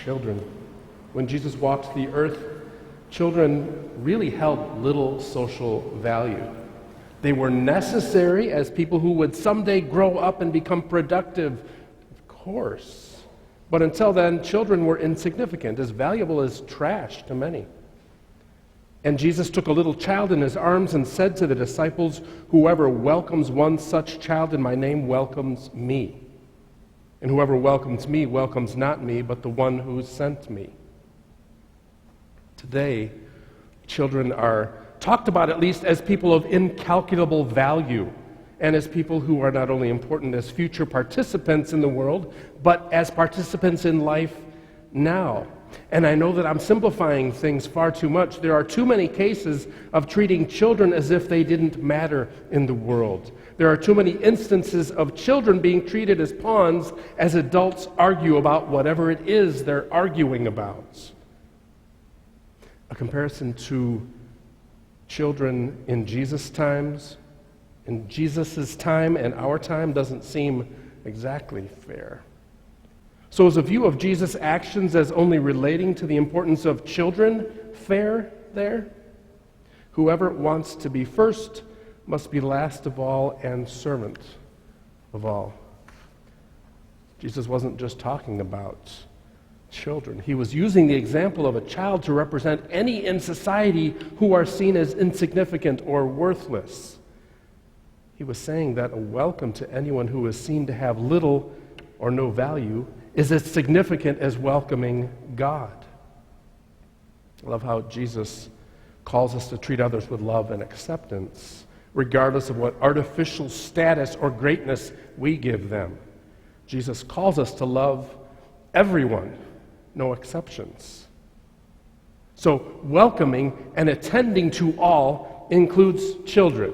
children. When Jesus walked the earth, children really held little social value. They were necessary as people who would someday grow up and become productive, of course. But until then, children were insignificant, as valuable as trash to many. And Jesus took a little child in his arms and said to the disciples, "Whoever welcomes one such child in my name welcomes me. And whoever welcomes me welcomes not me, but the one who sent me." Today, children are talked about at least as people of incalculable value, and as people who are not only important as future participants in the world, but as participants in life now. And I know that I'm simplifying things far too much. There are too many cases of treating children as if they didn't matter in the world. There are too many instances of children being treated as pawns as adults argue about whatever it is they're arguing about. A comparison to children in Jesus' times, in Jesus' time and our time, doesn't seem exactly fair. So is a view of Jesus' actions as only relating to the importance of children fair there? Whoever wants to be first must be last of all and servant of all. Jesus wasn't just talking about children. He was using the example of a child to represent any in society who are seen as insignificant or worthless. He was saying that a welcome to anyone who is seen to have little or no value is as significant as welcoming God. I love how Jesus calls us to treat others with love and acceptance, regardless of what artificial status or greatness we give them. Jesus calls us to love everyone, no exceptions. So welcoming and attending to all includes children,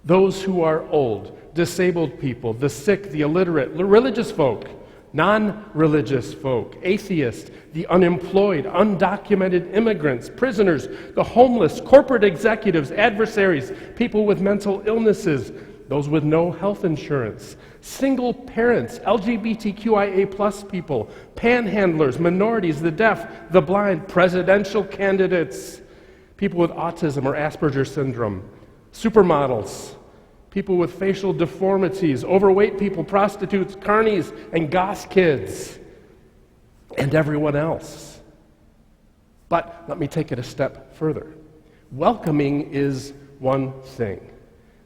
those who are old, disabled people, the sick, the illiterate, religious folk, non-religious folk, atheists, the unemployed, undocumented immigrants, prisoners, the homeless, corporate executives, adversaries, people with mental illnesses, those with no health insurance, single parents, LGBTQIA+ people, panhandlers, minorities, the deaf, the blind, presidential candidates, people with autism or Asperger's syndrome, supermodels, people with facial deformities, overweight people, prostitutes, carnies, and goth kids, and everyone else. But let me take it a step further. Welcoming is one thing.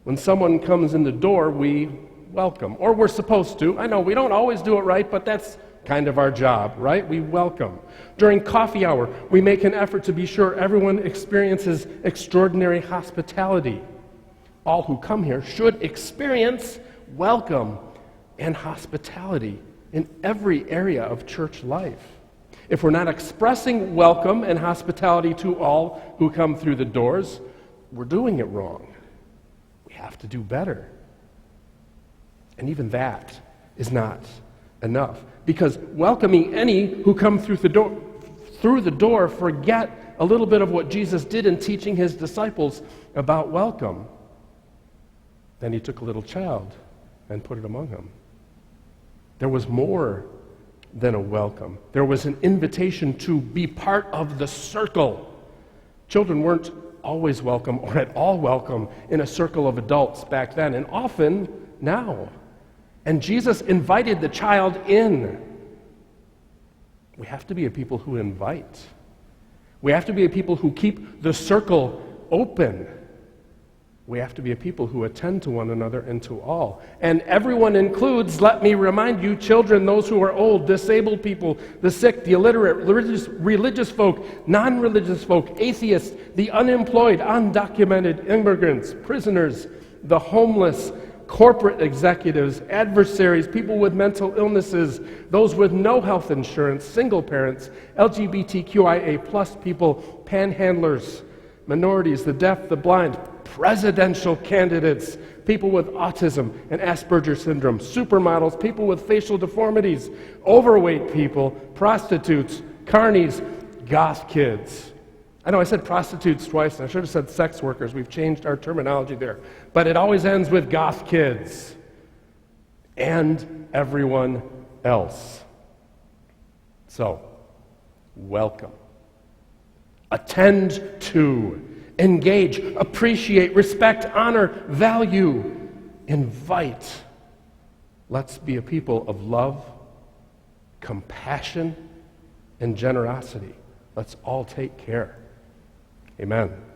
When someone comes in the door, we welcome, or we're supposed to. I know we don't always do it right, but that's kind of our job, right? We welcome. During coffee hour, we make an effort to be sure everyone experiences extraordinary hospitality. All who come here should experience welcome and hospitality in every area of church life. If we're not expressing welcome and hospitality to all who come through the doors, we're doing it wrong. We have to do better. And even that is not enough, because welcoming any who come through the door forget a little bit of what Jesus did in teaching his disciples about welcome. Then he took a little child and put it among them. There was more than a welcome. There was an invitation to be part of the circle. Children weren't always welcome or at all welcome in a circle of adults back then, and often now. And Jesus invited the child in. We have to be a people who invite. We have to be a people who keep the circle open. We have to be a people who attend to one another and to all. And everyone includes, let me remind you, children, those who are old, disabled people, the sick, the illiterate, religious folk, non-religious folk, atheists, the unemployed, undocumented immigrants, prisoners, the homeless, corporate executives, adversaries, people with mental illnesses, those with no health insurance, single parents, LGBTQIA+ people, panhandlers, minorities, the deaf, the blind, presidential candidates, people with autism and Asperger's syndrome, supermodels, people with facial deformities, overweight people, prostitutes, carnies, goth kids. I know I said prostitutes twice, and I should have said sex workers. We've changed our terminology there. But it always ends with goth kids and everyone else. So, welcome. Attend to, engage, appreciate, respect, honor, value, invite. Let's be a people of love, compassion, and generosity. Let's all take care. Amen.